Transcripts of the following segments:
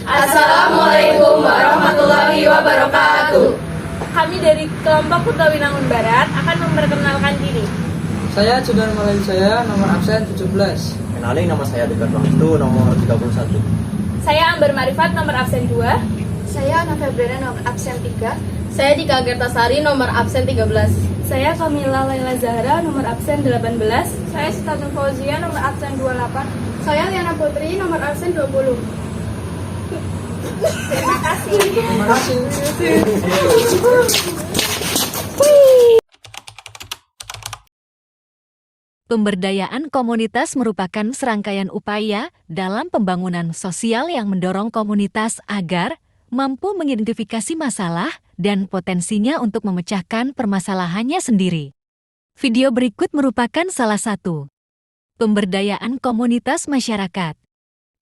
Assalamualaikum warahmatullahi wabarakatuh. Kami dari kelompok Kutawinangun Barat akan memperkenalkan diri. Saya Judan Malaysia, nomor absen 17. Kenalin, nama saya Dekat Pangestu, nomor 31. Saya Amber Marifat, nomor absen 2. Saya Ana Febriana, nomor absen 3. Saya Dika Gertasari, nomor absen 13. Saya Kamila Laila Zahra, nomor absen 18. Saya Sitatul Fauzia, nomor absen 28. Saya Liana Putri, nomor absen 20. Terima kasih. Terima kasih. Pemberdayaan komunitas merupakan serangkaian upaya dalam pembangunan sosial yang mendorong komunitas agar mampu mengidentifikasi masalah dan potensinya untuk memecahkan permasalahannya sendiri. Video berikut merupakan salah satu pemberdayaan komunitas masyarakat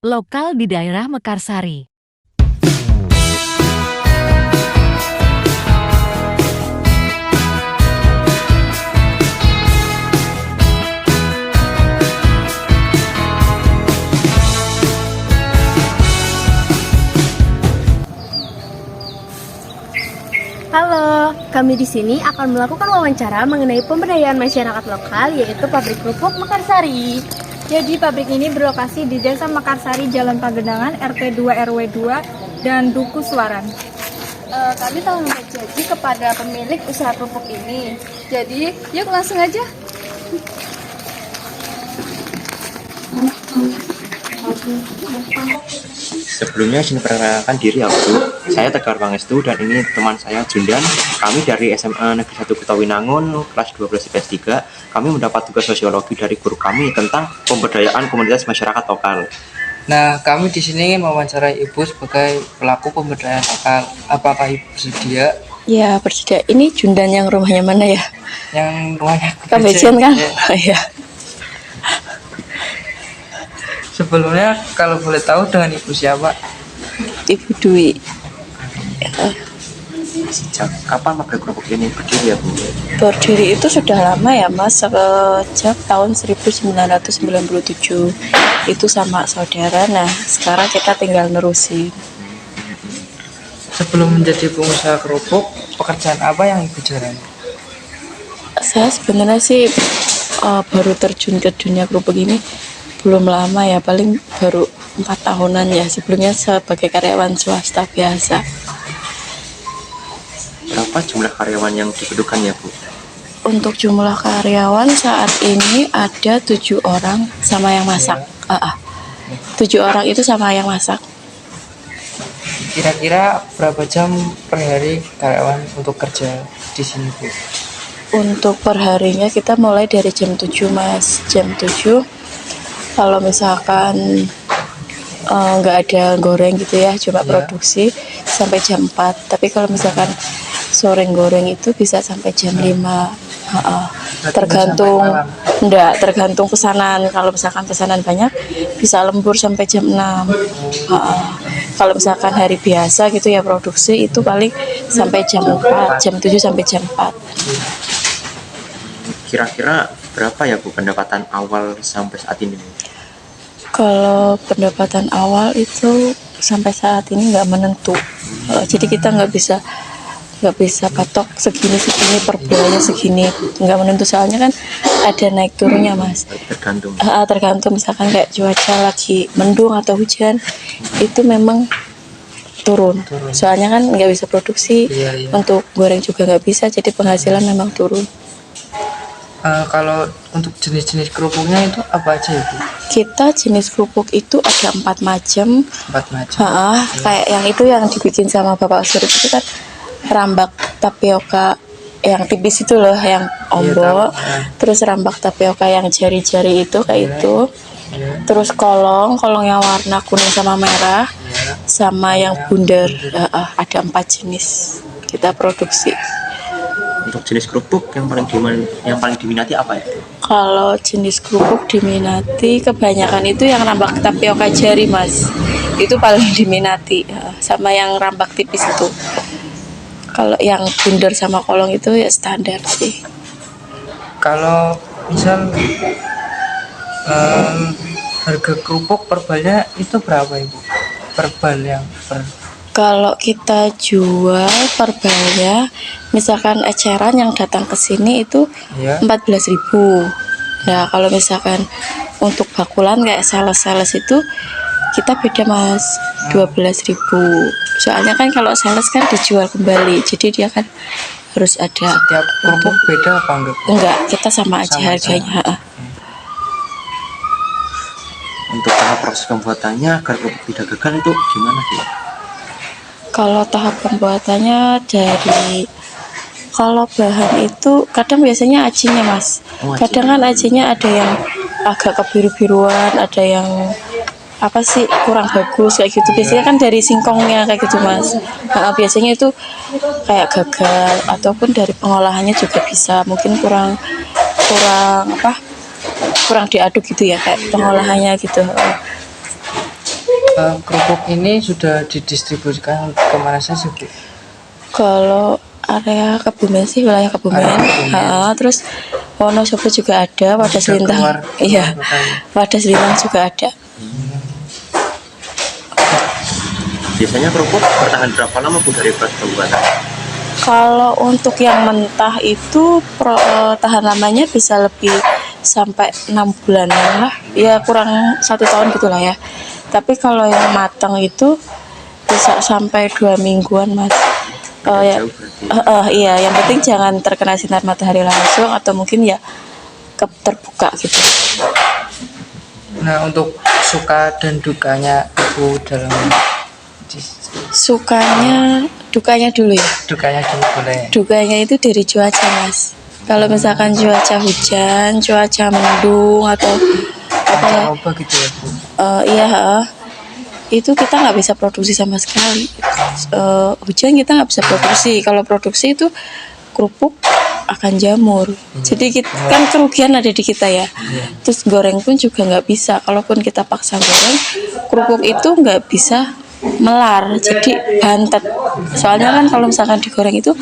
lokal di daerah Mekarsari. Halo, kami di sini akan melakukan wawancara mengenai pemberdayaan masyarakat lokal, yaitu pabrik kerupuk Mekarsari. Jadi pabrik ini berlokasi di Desa Mekarsari, Jalan Pagedangan, RT 2 RW 2, dan Duku Suaran. Kami telah membuat janji kepada pemilik usaha kerupuk ini. Jadi, yuk langsung aja. Sebelumnya izin perkenalkan diri ya Bu. Saya Tegar Pangestu dan ini teman saya Jundan. Kami dari SMA Negeri 1 Kutawinangun kelas 12 IPS 3. Kami mendapat tugas sosiologi dari guru kami tentang pemberdayaan komunitas masyarakat lokal. Nah, kami di sini ingin mewawancarai Ibu sebagai pelaku pemberdayaan lokal. Apakah Ibu bersedia? Ya, bersedia. Ini Jundan yang rumahnya mana ya? Yang rumahnya Kebejian kan? Ya. Oh, iya. Sebelumnya kalau boleh tahu dengan Ibu siapa? Ibu Dwi. Sejak kapan pabrik kerupuk ini berdiri ya Bu? Berdiri itu sudah lama ya Mas, sejak tahun 1997. Itu sama saudara. Nah, sekarang kita tinggal nerusin. Sebelum menjadi pengusaha kerupuk, pekerjaan apa yang Ibu jalani? Saya sebenarnya sih baru terjun ke dunia kerupuk ini belum lama ya, paling baru 4 tahunan ya. Sebelumnya sebagai karyawan swasta biasa. Berapa jumlah karyawan yang dibutuhkan ya Bu? Untuk jumlah karyawan saat ini ada 7 orang sama yang masak. 7 orang itu sama yang masak. Kira-kira berapa jam per hari karyawan untuk kerja di sini Bu? Untuk perharinya kita mulai dari jam 7 Mas. Jam 7 kalau misalkan nggak ada goreng gitu ya, cuma produksi sampai jam 4. Tapi kalau misalkan sore goreng itu bisa sampai jam 5. Tergantung pesanan. Kalau misalkan pesanan banyak bisa lembur sampai jam 6. Kalau misalkan hari biasa gitu ya produksi itu paling sampai jam 4, jam 7 sampai jam 4. Kira-kira berapa ya Bu pendapatan awal sampai saat ini? Kalau pendapatan awal itu sampai saat ini nggak menentu. Jadi kita nggak bisa patok segini per bulannya segini, nggak menentu, soalnya kan ada naik turunnya Mas. Tergantung misalkan kayak cuaca lagi mendung atau hujan itu memang turun. Soalnya kan nggak bisa produksi, untuk goreng juga nggak bisa, jadi penghasilan memang turun. Kalau untuk jenis-jenis kerupuknya itu apa aja ya Bu? Kita jenis kerupuk itu ada 4 macam. 4 macam. Kayak yang itu yang dibikin sama Bapak Surip itu kan rambak tapioka yang tipis itu loh, yang ombok. Terus rambak tapioka yang jari-jari itu kayak itu. Terus kolong yang warna kuning sama merah, sama yang bundar. Ada 4 jenis kita produksi. Untuk jenis kerupuk yang paling diminati apa ya? Kalau jenis kerupuk diminati kebanyakan itu yang rambak tapioka jari Mas. Itu paling diminati, sama yang rambak tipis itu. Kalau yang bundar sama kolong itu ya standar sih. Kalau misal harga kerupuk per balnya itu berapa Ibu? verbal yang Kalau kita jual per balnya, misalkan eceran yang datang ke sini itu ya 14.000. Nah, kalau misalkan untuk bakulan kayak sales-sales itu kita beda Mas, 12.000. Soalnya kan kalau sales kan dijual kembali, jadi dia kan harus ada. tiap kerupuk beda apa enggak? Enggak, kita sama aja Sama aja. harganya. Untuk tahap proses pembuatannya agar kerupuk tidak gagal itu gimana sih? Kalau tahap pembuatannya kalau bahan itu kadang biasanya acinya Mas. Oh, Kadang kan acinya ada yang agak kebiru-biruan, ada yang apa sih kurang bagus kayak gitu. Biasanya kan dari singkongnya kayak gitu Mas. Nah, biasanya itu kayak gagal ataupun dari pengolahannya juga bisa mungkin kurang diaduk gitu ya kayak pengolahannya gitu. Kerupuk ini sudah didistribusikan kemana saja Bu? Kalau area Kebumen sih wilayah Kebumen. Terus Wonosobo juga ada, Wadas Sudah Lintang. keluar Iya. kotanya. Wadas Lintang juga ada. Biasanya kerupuk bertahan berapa lama Bu dari proses pembuatan? Kalau untuk yang mentah itu tahan lamanya bisa lebih sampai 6 bulanan lah. Ya kurang 1 tahun gitulah ya. Tapi kalau yang matang itu bisa sampai 2 mingguan Mas. Ya, Jauh berarti. iya, yang penting jangan terkena sinar matahari langsung atau mungkin ya terbuka gitu. Nah, untuk suka dan dukanya Ibu dalam Dukanya dulu ya. dukanya dulu boleh. Dukanya itu dari cuaca Mas. Kalau misalkan cuaca hujan, cuaca mendung atau apa ya, Apa gitu ya Bu? iya, itu kita nggak bisa produksi sama sekali. Hujan kita nggak bisa produksi. Kalau produksi itu kerupuk akan jamur. Jadi kan kerugian ada di kita ya. Terus goreng pun juga nggak bisa. Kalaupun kita paksa goreng, kerupuk itu nggak bisa melar. Jadi bantet. Soalnya kan kalau misalkan digoreng itu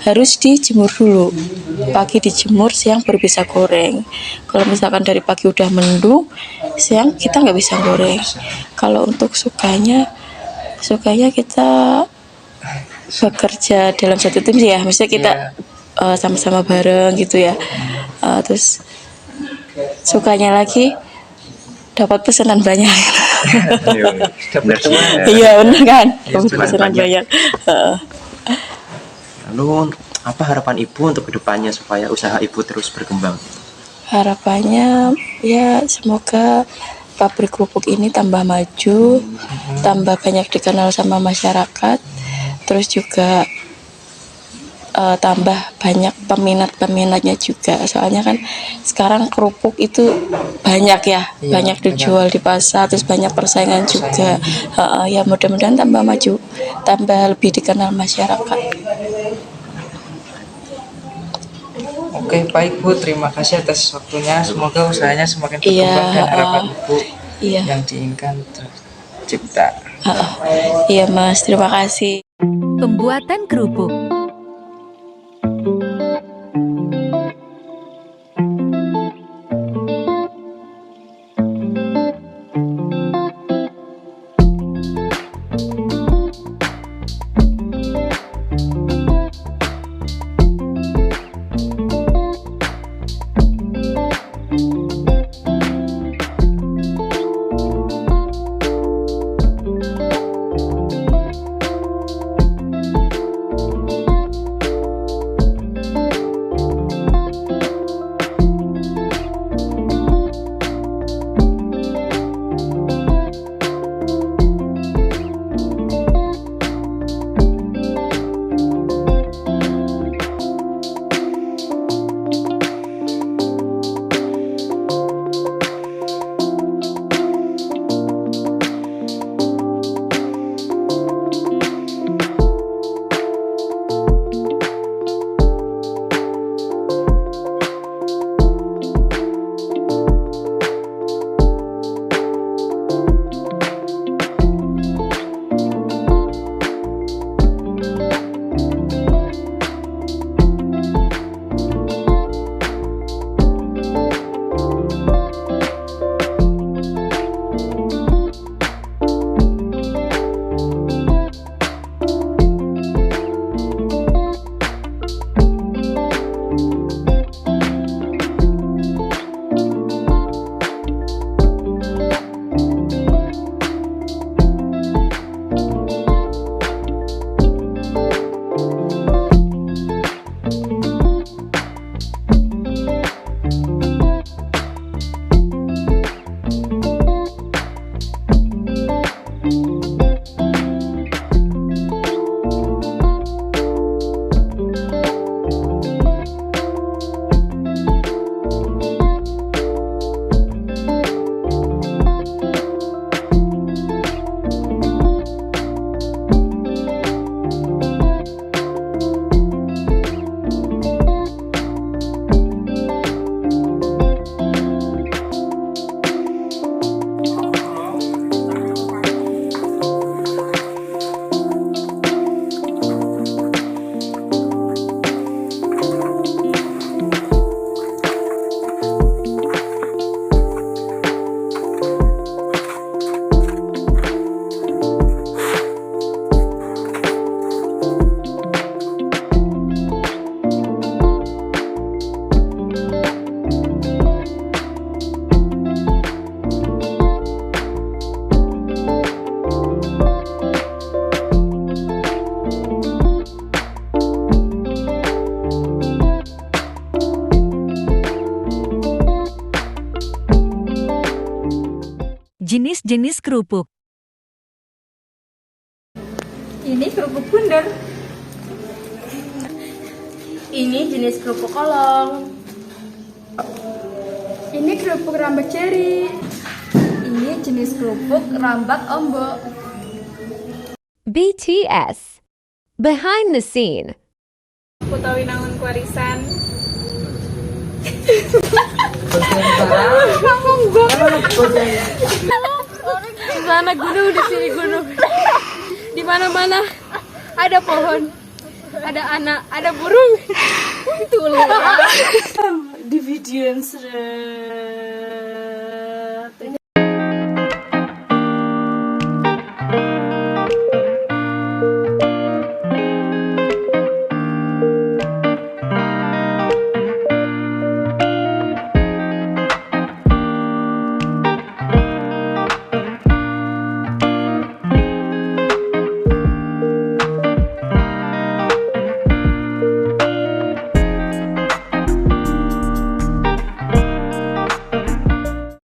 harus dijemur dulu. Pagi dijemur, siang baru bisa goreng. Kalau misalkan dari pagi udah mendung, siang kita nggak bisa goreng. Kalau untuk sukanya kita bekerja dalam satu tim sih ya. Maksudnya kita sama-sama bareng gitu ya. Terus sukanya lagi dapat pesanan banyak. Benar sih. Iya benar kan, dapat cuman pesanan banyak. banyak. Heeh. Lalu apa harapan Ibu untuk kedepannya supaya usaha Ibu terus berkembang? Harapannya ya semoga pabrik kerupuk ini tambah maju, tambah banyak dikenal sama masyarakat, terus juga tambah banyak peminatnya juga. Soalnya kan sekarang kerupuk itu banyak ya, Iya, banyak dijual di pasar, terus banyak persaingan juga. Ya mudah-mudahan tambah maju, tambah lebih dikenal masyarakat. Oke, baik Bu, terima kasih atas waktunya. Semoga usahanya semakin Iya, berkembang dan harapan Ibu Iya, yang diinginkan tercipta. iya Mas, terima kasih. Pembuatan kerupuk. jenis kerupuk. Ini kerupuk bundar. Ini jenis kerupuk kolong. Ini kerupuk rambak ceri. Ini jenis kerupuk rambak ombok. BTS Behind the Scene. Kutawinangun Kuarisan. Sana gunung, di sini gunung. Di mana-mana ada pohon, ada anak, ada burung. Itu loh. Di video yang